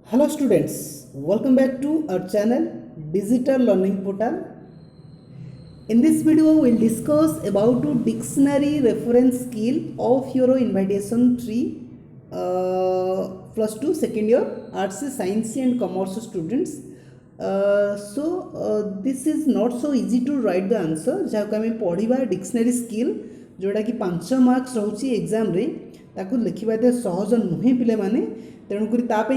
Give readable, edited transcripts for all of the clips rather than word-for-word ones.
Hello students, welcome back to our channel Digital Learning Portal. In this video we will discuss about dictionary reference skill of your invitation tree plus 2 second year arts, science and commerce students. This is not so easy to write the answer जहाँ को हमें पढ़ा dictionary skill जोड़ा कि 5 marks रोचे exam रे ताकू लिखा एत सहज नुहे पे मैंने तेणुक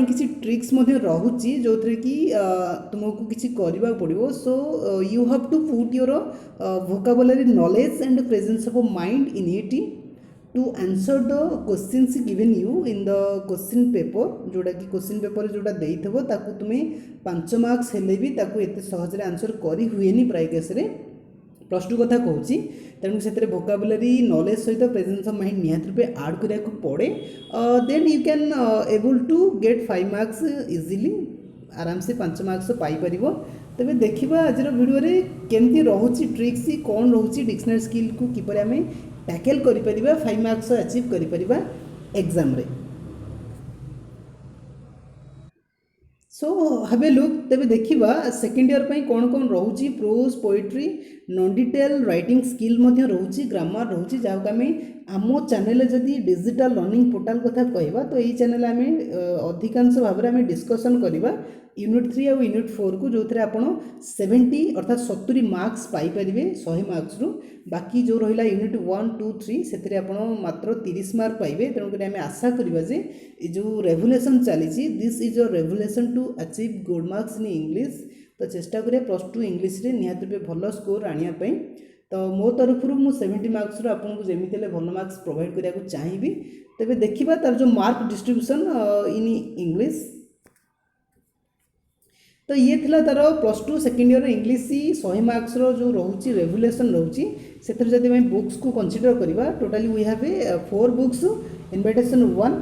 किसी ट्रिक्स रोचे जो थे कि तुमको किसी करने पड़ो. So you have to put your vocabulary knowledge and presence of mind in it to answer the questions given you in the question paper जोड़ा कि क्वेश्चन पेपर जोड़ा देइथबो ताकू तुम्हें 5 मार्क्स हेले भी ताकू एते सहजरे आंसर करी हुएनी प्राय केस रे प्लस 2 कथा कहूँ. तेणु से वोकाबुलरी नॉलेज सहित प्रेजेंस ऑफ माइंड निहाती रूपे आड करा पड़े. Then you can able to get 5 marks easily आराम से 5 मार्क्स पाइपर. तेरे देखा आज भिडियो केमती रोचे ट्रिक्स कौन रोचे डिक्शनरी स्किल को किपर आम टैकल कर 5 मार्क्स अचीव कर एग्जाम रे. सो हैव ए लुक तेरे देखा सेकेंड ईयर पर कौन कौन रोचे pros poetry non detail writing skill रोचे ग्रामर रोचे जहाँ को आम आम चैनल जदि डिजिटल लर्निंग पोर्टाल कथा कहवा तो यही चैनल आम अधिकांश भाव में डिस्कसन करवा यूनिट 3 और यूनिट 4 को जो थे आप 70 अर्थात 70 मार्क्स पाइपर 100 मार्क्स रु बाकी जो रहा यूनिट 1 2 3 से आप मात्र 30 मार्क पाइबे. तेणुक आम आशा करवा जे जो रेवुलेशन चली this is a revolution to achieve good marks in English. तो चेष्टा करें प्लस 2 इंग्लिश रे निहाती भल स्कोर आने. तो मो तरफ मु 70 मार्क्स आपको जमी भल मार्क्स प्रोवाइड करने चाहिए. तेरे देखा तार जो मार्क डिस्ट्रीब्यूशन इन इंग्लिश तो ये थिला तार plus 2 second year English 100 marks जो रोचे रेवुलेशन रोचे से जब बुक्स को कंसीडर करवा totally we have a 4 books invitation 1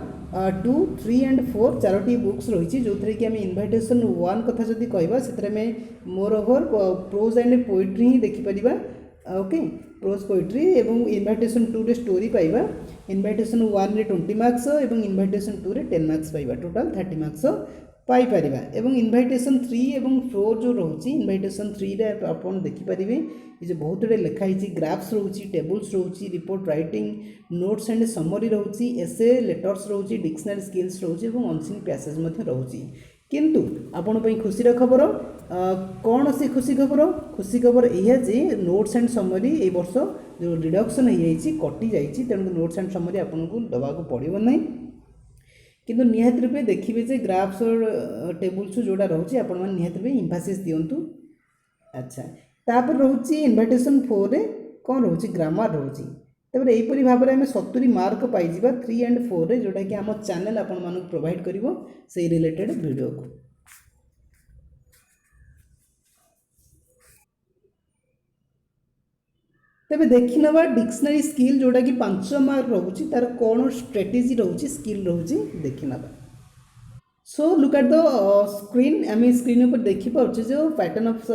2 3 and 4 चारोटी बुक्स रही जो थे कि आम इनविटेशन 1 कथा जब कहवा से moreover prose and poetry ही देखिपर. ओके प्रोज पोएट्री एवं इनविटेशन 2 रे स्टोरी पाइबा. इनविटेशन 1 रे 20 मार्क्स और इनविटेशन 2 रे 10 मार्क्स पाइबा टोटाल 30 मार्क्स पाइपर. एवं इनविटेशन 3 एवं 4 जो रोचे इनविटेशन 3 रे आपन देखिपारे ये जो बहुत गुड़े लिखाई ग्राफ्स रोचे टेबल्स रोचे report writing notes and summary रोचे एसे लेटर्स रोचे डिक्शनरी स्किल्स रोचे और अनसीन पैसेज रोचे. किंतु आपण खुशी खबर कौन से खुशी खबर यह जे नोट्स एंड समरी ए वर्ष जो रिडक्शन हो कटि जाइए तेणु नोट्स एंड समरी आपको दवाक पड़ो ना. किंतु निहाती रूपे देखिए जे ग्राफ्स और टेबुल्स जोड़ा रोचे आप निहाती रूपे इम्फासिस दिंतु. अच्छा तापर रोचे इनविटेशन 4 रे कौन रोचे ग्रामर रोचे. तब यहीपरी भाव में आम 70 मार्क पाइबा 3 एंड 4 रे जोटा कि आम चैनल आपण मानक प्रोवाइड करिवो से रिलेटेड वीडियो को. तेरे देखी नवा डिक्शनरी स्किल जोटा कि 5 मार्क रोचे तार कौन स्ट्रेटेजी रोचे स्किल रोचे देखी नवा. So look at the screen आम स्क्रीन पर देखिपे जो पैटर्न ऑफ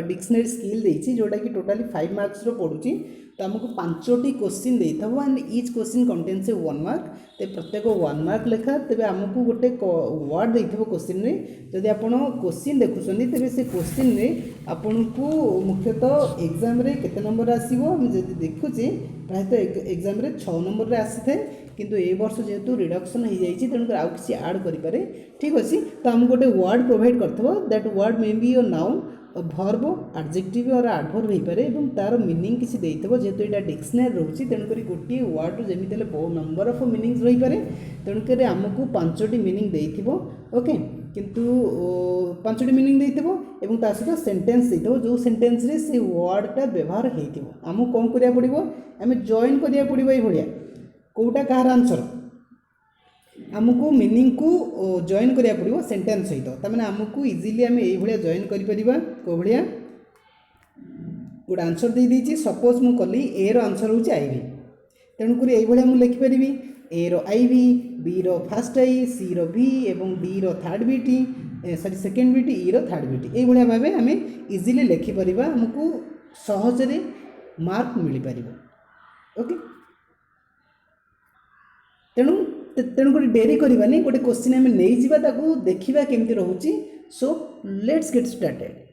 डिक्शनरी स्किल देती जोटा कि टोटाली 5 मार्क्स पड़ुची. तो आमको 5टी क्वेश्चन दे था and each question contains 1 mark. तो प्रत्येक 1 मार्क लेखा तेज आमको गोटे वर्ड दे क्वेश्चन रे जदि आप क्वेश्चन देखुं तेज से क्वेश्चन रे आपन को मुख्यतः एग्जाम रे केते नंबर आसीबो जदि देखुचे प्रायतः एग्जाम रे 6 नंबर रे आसी थाए. किंतु ए वर्ष जेहेतु रिडक्शन हो जाइए तेणुक आउ किसी आड करें. ठीक अच्छे तो आमको गोटे वर्ड प्रोवाइड करथबो that word may be a noun verb adjective और एडवर्ब हो पारे और तार मीनिंग किसी देइथबो जेहेतु एटा डिक्शनरी रोचे तेणुक गोटे वर्ड जमी बहुत नंबर ऑफ मीनिंग्स रही पारे. तेणुक आमको 5टी मीनिंग देइथिबो. ओके किंतु 5टी मीनिंग देइथिबो एवं ता सहित सेंटेंस देइथिबो जो सेंटेंस रे से वर्डटा व्यवहार हेइथिबो. आमको कौन करिया पड़िबो आम जॉइन करिया पड़िबो ए भलिया कोटा कहार आंसर आमको मीनिंग को जॉइन करिया पड़िबो सेंटेंस सहित. तमाने आमको इजीली आम ए भलिया जॉइन करि परिबा को भलिया गोटे आंसर दे दीची. सपोज मु कली ए रो आंसर होची आईवी तेणुक ये भलिया मु लिखि परिबी ए रो आईवी बी रो फर्स्ट आई सी रो भी एवं डी रो थर्ड बीटी सॉरी सेकेंड बीटी ई रो थर्ड बीटी ये भलिया भाबे आम इजीली लिखि परिबा आमको सहजरे मार्क मिल पारिबो. ओके तेणु तेणुक डेरी करवानी गोटे क्वेश्चन आम नहीं जावा देखा केमती रोचे। So let's get started.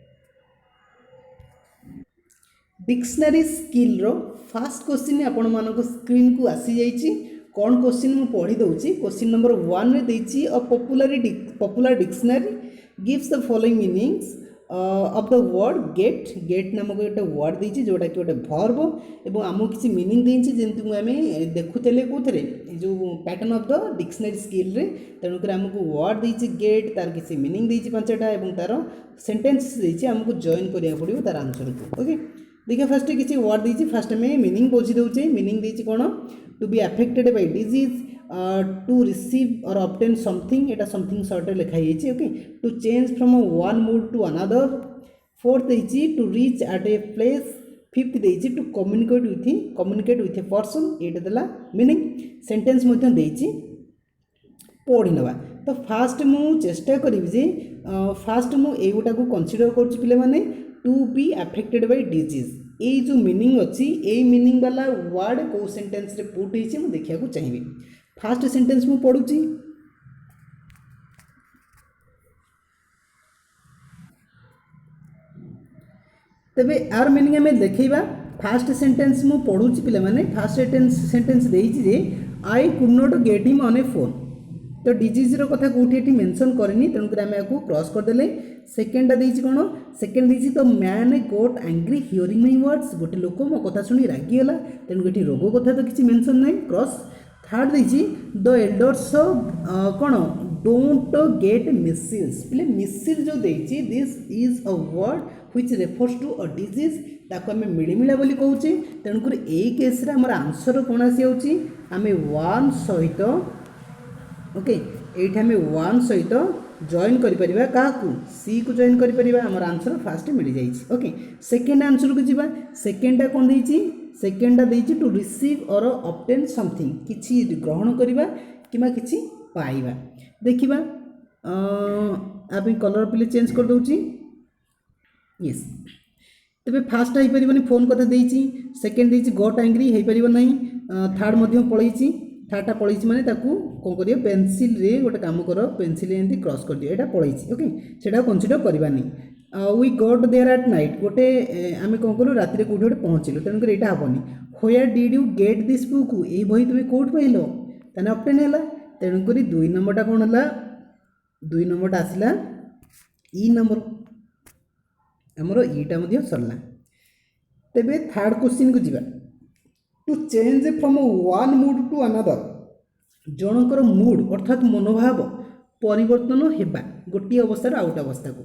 Dictionary skill रो फास्ट क्वेश्चन आपण मानक स्क्रीन को आसी जाइए। कौन क्वेश्चन मुझे पढ़ी दूसरी। क्वेश्चन नंबर 1 रे देछि a popular dictionary gives the following meanings of the word get. Get नामक गोटे वर्ड देछि जोटा कि गोटे भर्ब एवं आमको किसी मीनिंग देछि जेंतु आम देखुले कोथरे जो pattern of the dictionary skill रे। तेणुक आमको वर्ड देछि गेट तार किसी मीनिंग देछि 5टा एवं तार सेंटेंस देछि आमको जॉइन करिया पड़िबो तार आंसर को। ओके देखिए फर्स्ट किसी वर्ड देछि फर्स्ट में मीनिंग बुझी दउचे। मीनिंग देछि कोन to be affected by disease to receive और ऑब्टेन समथिंग एटा समथिंग शॉर्ट लिखा है। Okay to change from one mood to another. Fourth देछि to reach at a place. Fifth देछि to communicate with a person एटा देला meaning. Sentence मध्य देछि पढ़ी नवा। तो फास्ट मु चेष्टा करी जे फास्ट मु एगुटा को कंसीडर करछि पिले माने to be affected by disease ये जो मीनिंग अच्छी ये मीनिंग वाला वर्ड को सेंटेंस रे पुट होइछि मु देखिया को चाहिए। फास्ट सेंटेंस मु पढुछि तबे आर मीनिंग हमें देखैबा। फास्ट सेंटेंस मु पढुछि पिले माने फास्ट सेंटेंस देइछि जे I could not get him on a phone. तो डिजीज रो कथा कोठी एठी मेंशन करनी तेणुक आम या क्रॉस करदेले। सेकेंडा देछि कोन सेकेंड देछि the man got angry hearing my words गोटे लोक मो कथा सुनी रागिगला तेणुक एठी रोग कथा तो किसी मेंशन नहीं क्रॉस। थर्ड देछि द एल्डर्स कोन डोंट गेट मिसिल्स पिले मिसिल जो देछि this is a word which refers to a disease ताको आम मिलिमिला बोली कहूचे। तेणुक एई केस रे हमर आंसर कोन आसी होछि आम 1 सहित ओके ये आम 1 सहित जॉइन करिपरिबा काकू सी को जॉइन करिपरिबा हमर आंसर फास्ट मिल जाइछि। ओके सेकेंड आंसर को जीवा। सेकेंडा कोन देछि सेकेंडा देछि टू रिसीव और ऑब्टेन समथिंग किछि ग्रहण करिबा किमा किछि पाइबा। देखिबा आप कलर पिले चेंज कर दोछि यस। तबे फास्ट हो परिबनी फोन कथा देछि। सेकेंड देछि गॉट एंग्री हो परिबो नहीं। थर्ड मध्य पळैछि थार्टा पळैछि माने ताकू कोन करियो पेंसिल रे गोटे काम करो पेंसिल एंती क्रॉस कर दियो एटा पळैछि। ओके सेटा कंसीडर करबानी। We got there at night गोटे आमे कोन करू राति रे कोठे पहुंचिलो तेन कर एटा हबनी। Where did you get this book ए बही तुमे कोठ पाइलो तने ऑप्शन हैला तेन कर 2 नंबरटा कोन हला 2 नंबरटा आसिला ई नंबर हमरो ईटा मध्य सरला। तबे थर्ड क्वेश्चन को जीवा to change from one mood to another जनकर मूड अर्थात मनोभाव परिवर्तन हेबा गोटे अवस्था आउट अवस्था को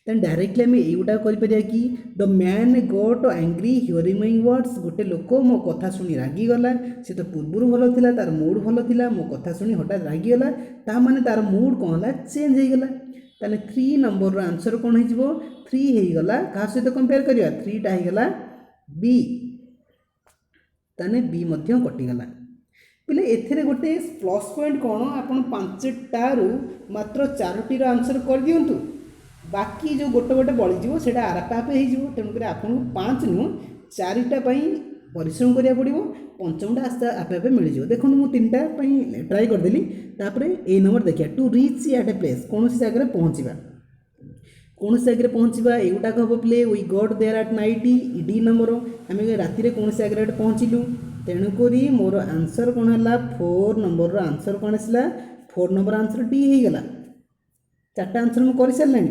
तेन डायरेक्टली आम युटा करिपरिया कि the man got angry hearing my words गोटे लोक मो कथा शुणी रागिगला से तो पूर्व भल थिला तार मूड भल थिला मो कथा शुणी हठात रागिगला ता माने तार मूड कौन है चेंज हो गला। ताने 3 नंबर रो आंसर कौन हो 3 हो गला कहा सहित कंपेयर करिया 3 टा हो गला बी ताने बी मध्य कटिगला। पिले एथिरे गोटे प्लस पॉइंट कौन आपन 5टारू मात्र 4टी रो आंसर कर दियंतु बाकी जो गोटे गोटे बळीजिवो सेटा आराप आप हो तेणुक आपन 5 नु 4टा पई परिश्रम करिया पड़िबो पंचमटा आस्ते आपे आपे मिल जिवो। देखो मु 3टा पई ट्राई कर देली तापरे ए नंबर देखिया to reach at a place कोनोसी जगह पहुंचीबा कौन जगह पहुँचवा एगुटा हम प्ले we got there at night डी नंबर आम राति कौन जगह पहुँचलु तेणुक मोर आंसर कौन है 4 नंबर आंसर कौन आसला 4 नंबर आंसर डी हो गला। 4टा आंसर मुझे कर सारे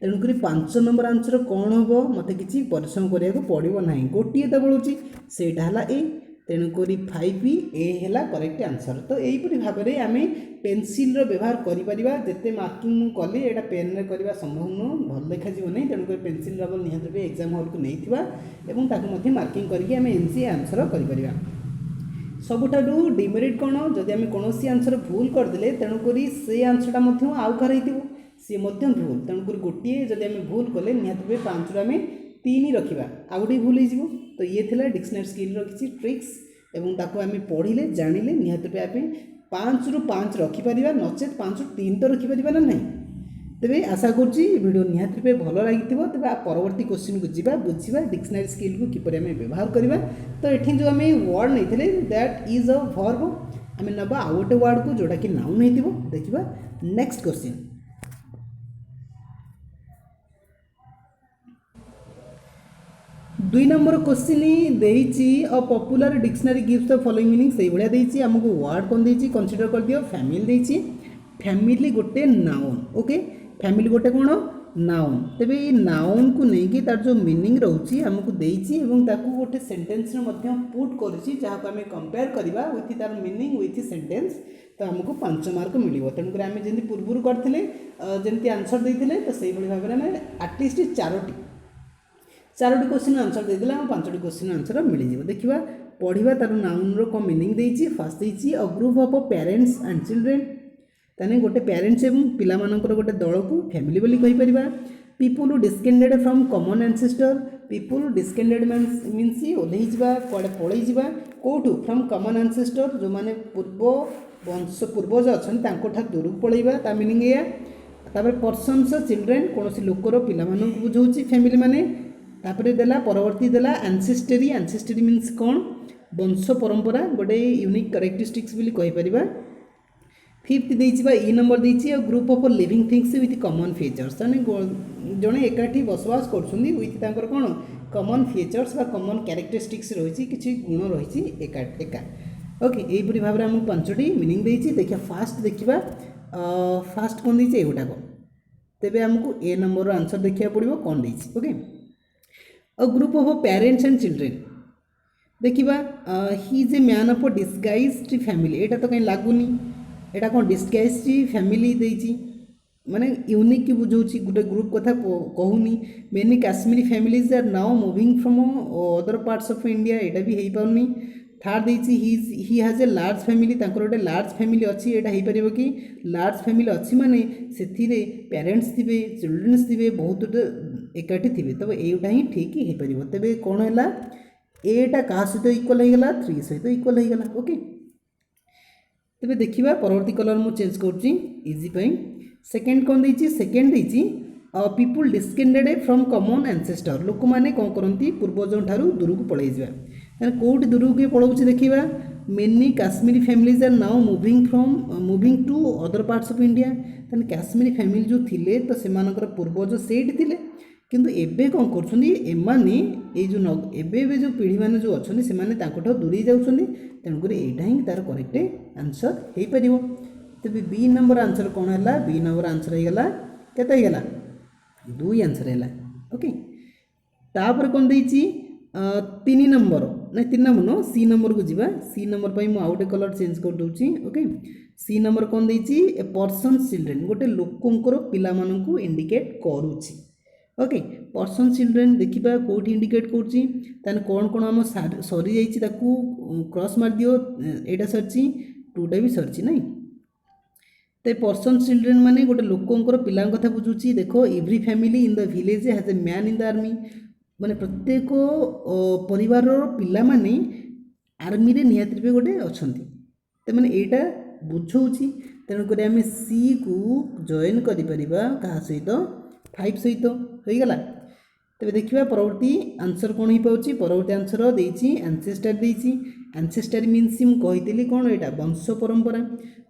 तेणुक 5 नंबर आंसर कौन हम मत कि परिश्रम कराया पड़ो ना गोटे तो बढ़ुची से ए तेणुक 5 ए है करेक्ट आंसर। तो यहीपरि भाव में आम पेनसिल व्यवहार करते मार्किंग कले यहाँ पेन रे करवा संभव नुह भल देखा नहीं तेणुक पेनसिल रबर निहत एग्जाम हॉल को नहीं मार्किंग करके एनसी आंसर कर सबुठार डिमेरिट कौन जदि आम कौन आंसर भूल करदे तेणुक से आंसरटा आउ कार सी भूल तेणुक गोटे जदि आम भूल कले निहत 5 आम 3 रखा आउ गए भूल हो। तो ये थिला डिक्शनरी स्किल किसी ट्रिक्स एवं ताको आम पढ़िले जानिले निहत आप 5 ରୁ 5 रखिपर नचेत 5 ରୁ 3 तो रखिपर ना नहीं। तेरे आशा करुँची वीडियो निहत रूपे भल लगी तेज परवर्ती क्वेश्चन को जीवा बुझा डिक्शनरी स्किल को किपर आम व्यवहार करवा। तो ये जो आम वर्ड नहीं दैट इज अ वर्ब आम ना आउ गोटे वर्ड को जोटा कि नाउन हो देखा नेक्स्ट क्वेश्चन 2 नंबर क्वेश्चन देती अ popular dictionary gives the following meaning से भाया देती आमको वर्ड कौन देती कंसीडर कर दियो फैमिली देती फैमिली गोटे नाउन ओके फैमिली गोटे कौन नाउन तेबे ये नाउन को लेकिन तार जो मीनिंग रोचे आमको देती गोटे सेंटेंस पुट करुच्ची जहाँ को आम कंपेयर करवा विथ तार मीनिंग विथ सेंटेंस तो आमको 5 मार्क मिल तेणुक आम जमी पूर्व करते जमी आंसर देते तो से भाव में आम आटलिस्ट 4टी क्वेश्चन आंसर देदेला 5टी क्वेश्चन आंसर मिल जाए देखा पढ़ा तार नाउन रो मीनिंग देती फास्ट देती a group of parents and children ताने गोटे पेरेंट्स एवं पिला मानकर गोटे दल को फैमिली बोली कहि परिबा people descended from common ancestor people descended means ओल्लै जिबा कुआडे पळै जिबा कोठू फ्रॉम कॉमन एंसेस्टर जो माने पूर्वज अछन तांको ठा दूर पळैबा ता मीनिंग या तापर पर्सन्स चिल्ड्रेन कोनोसी लोकर पिला मानन को बुझौची फैमिली माने तापर देला परवर्ती देला एंसेस्टरी एंसेस्टरी मीन्स कोन वंश परंपरा गोटे यूनिक कैरेक्टरिस्टिक्स बोली कहि परिबा फिफ्थ देती ई नंबर देती group of living things with common features माने जड़े एकाठी बसवास कर कौन कॉमन फीचर्स बा कॉमन कैरेक्टरिस्टिक्स रही किसी गुण रही एका ओके यहीपरी भाव में आमको 5टी मीनिंग देती देखिए फास्ट देखा फास्ट कौन देती एगुटाक तेरे आमको ए नंबर आंसर देखा पड़ो कौन देती okay a group of parents and children देखा he is a man of disguised family एटा तो कहीं लगुनि एटा कौन डिस्गाइज्ड फैमिली देती माने यूनिक की बुझाऊँ गोटे ग्रुप कथा कहूनी many Kashmiri families are now moving from other parts of India एटा भी हो पारनी थर्ड देती he has a large family गोटे लार्ज फैमिली अच्छी एटा हो पार कि लार्ज फैमिली अच्छी माने से पेरेंट्स थे चिल्ड्रेन्स थे बहुत एकाठी थे तब एटा ही ठीक हो पार तेरे कौन है एटा क्या सहित इक्वल होगा 3 सहित इक्वल होगा ओके तेरे देखा परवर्ती कलर मुझे चेंज कर सेकेंड कौन देती सेकेंड देती पीपुल डिस्केंडेड फ्रॉम कॉमन एंसेस्टर लोक मैंने कौन करती पूर्वज ठारू दूर को पलि जावा कौट दूर को पलाऊँ देखा many Kashmiri families are now moving to other parts of India तेना काश्मीरी फैमिली जो थिले तो से पूर्वज सेठ थिले किंतु एबे कौन करमाने जो एबे जो पीढ़ी मैंने जो अच्छे से दूरी जाऊँगी तेणुक यहाँ ही तार करेक्ट आंसर हो पार तेज बी नंबर आंसर कौन है बी नंबर आंसर होगा केतला 2 आंसर है ओके तापर कौन देती 3 नंबर ना 3 नंबर नो सी नंबर को जीवा सी नंबर पर मुझे आउटे कलर चेंज कर दूसरी ओके सी नंबर कौन देती ए पर्सन चिल्ड्रेन गोटे लोकंर पिला मानू इंडिकेट करुच्ची ओके पर्सन चिल्ड्रेन देखा कौटी इंडिकेट कर कौन कौन आम सरी जा क्रॉस मार दियो एटा सरची 2टा भी सरची नहीं तो पर्सन चिल्ड्रेन माने गोटे लोकंर पिला कथा बुझुची देखो every family in the village has a man in the army माने प्रत्येक परिवार पिला माने आर्मी रे निहाती रूपे गोटे अच्छा तो मैंने यहाँ बुझाऊँगी तेणुक आम सी को जॉइन कर क्या सहित 5 सहित होगला तेज देखा परवर्ती आंसर कौन हो पाँच परवर्ती आंसर देती एंसेस्टर देती एंसेस्टर मीन्स मुझे कही कौन यहाँ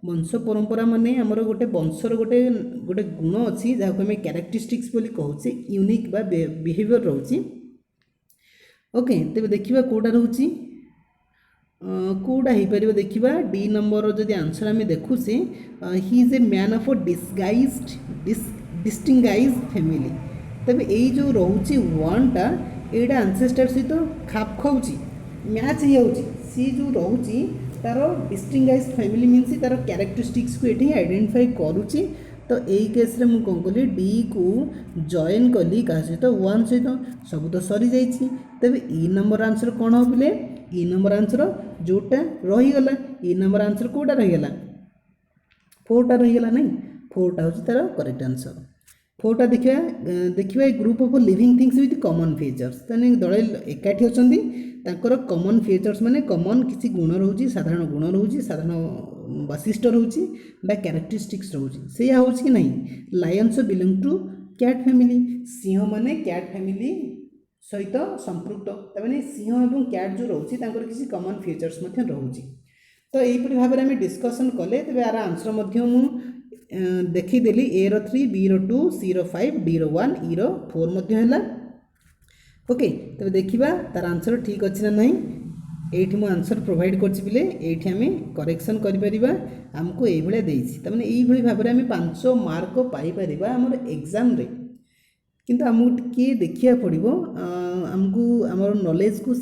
वंश परंपरा माने आमर गोटे वंशर गोटे गोटे गुण अच्छी जहाँ को आम कैरेक्टरिस्टिक्स बोली कहूचे यूनिक बा बिहेवियर रोचे ओके तेज देखा कौटा रोचे कौटा हो पार देखा डी नंबर जब आंसर आम देखुचे he is a man of disguised distinguished family तब यही जो रोचे वनटा यहाँ आंसेस्टर सहित खाप खाऊँगी मैच हो सी जो रोचे तार डिस्टिंगाइज्ड फैमिली मीन्स तार कैरेक्टरिस्टिक्स को ये आइडेंटिफाई करुच्ची तो यही केस मुझे कौन कली डी को जॉइन कली क्या सहित 1 सहित सब तो सरी जाइए तेज ई नंबर आंसर कौन हो बोले ई नंबर आंसर जोटा रहीगला ई नंबर आंसर कौटा रहीगला 4टा रहीगला नहीं 4टा हूँ तार करेक्ट आंसर 4टा देखा group of living things with common features तेने दल एकाठी अच्छा कॉमन फीचर्स माने कॉमन किसी गुण रोचे साधारण गुण रोचे साधारण वैशिष्ट्य रोचे बा कैरेक्टरिस्टिक्स रोचे से हूँ कि नहीं lions belong to cat family सिंह माने कैट फैमिली सहित संपृक्त तमें सिंह और कैट जो रोचे किसी कॉमन फीचर्स रोचे तो यहीपरि भाव में आम डिस्कसन कले तेज यार आंसर मु देखीदेली ए रो 3 बी रो 2 सी रो 5 डी रो 1 ई रो 4 है। ओके तेज देखा तार आंसर ठीक अच्छी ना नहीं ये मु आंसर प्रोवाइड करले ये आम करेक्शन कर आमको ये तमें यही भाव में आम 5 मार्क पाइपर आम एग्जाम रे किंतु आमको टिके देखा पड़ो आमको आमर नॉलेज को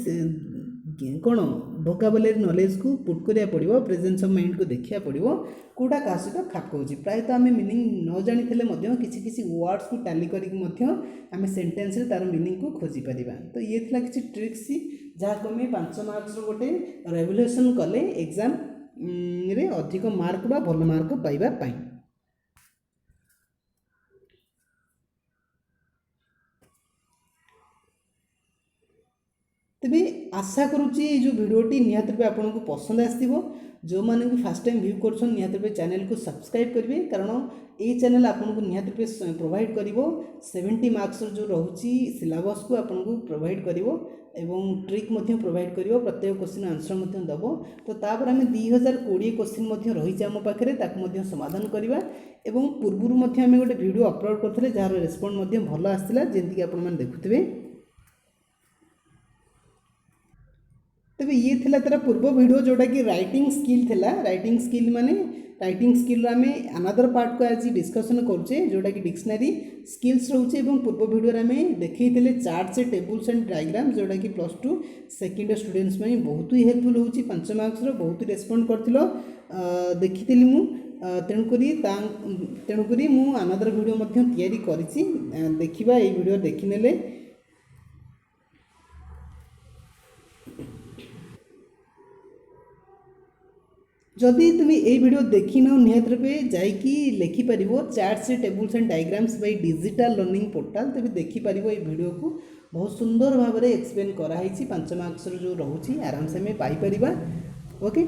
कौन वोकाबुलरी नॉलेज को पुट करा पड़ो प्रेजेंस ऑफ माइंड को देखा पड़ो कौटा क्या सहित खाप खाऊँच प्रायतः आम मीनिंग न जानी किसी वर्ड्स को टाली करम सेन्टेन्स तार मीनिंग को खोजी पार। तो ये थी किसी ट्रिक्स जहाँ को आम 5 मार्क्स गोटे रेवल्यूशन कले एग्जाम रे अधिक मार्क बा भल मार्क पाइबा। तेबे आशा करुच्ची जो वीडियोटी निहाती रूपे आपन को पसंद आसो जो मैंने भी फास्ट टाइम व्यू कर निहाती रूपे चैनल को सब्सक्राइब करेंगे कारण ये चैनल आपन को निहाती रूपे प्रोवाइड कर 70 मार्क्स जो रोचे सिलेबस को आपन को प्रोवाइड कर ट्रिक प्रोवाइड कर प्रत्येक क्वेश्चन आंसर दब। तो तापर आम 2020 क्वेश्चन रही आम पाखे समाधान करवा पूर्वर आम गोटे वीडियो अपलोड करते जार रेस्पॉन्ड भल आसाला जमीक आप देखुए। तेबे ये थिला तेरा पूर्व वीडियो जोटा कि राइटिंग स्किल थिला राइटिंग स्किल माने राइटिंग स्किल आम अनदर पार्ट को आज डिस्कसन करुचे जोटा कि डिक्शनरी स्किल्स रोचे पूर्व वीडियो आम देखते चार्ट्स टेबल्स एंड डायग्राम जोटा कि +2 सेकेंड स्टूडेंट्स में बहुत ही हेल्पफुल होची 5 मार्क्स बहुत रेस्पॉन्ड करथिलो देखी मु तेणुकरी मु अनदर वीडियो तैयारी करिछि देखिबा ए वीडियो देखिनेले जदि तुम ये वीडियो देखी न निहत रूपे जाकि लिखिपर charts tables and diagrams by digital learning portal तेज देखिपर ये वीडियो को बहुत सुंदर भाव में एक्सप्लेन कराई 5 मार्क्स जो रोचे आराम से हमें पाइपर। Okay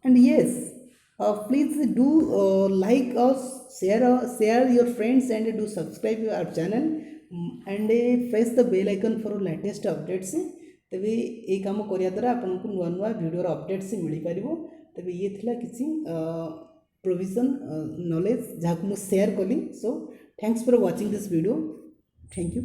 and yes please do like us share your friends and do subscribe our channel and press the bell icon for latest updates. तेबे ये कम करिया द्वारा आपको नुआ नुआ वीडियोर अपडेट्स मिल पार। तेबे ये थिला किसी प्रोविजन नॉलेज जहाँ को शेयर कली। So thanks for watching this video. Thank you.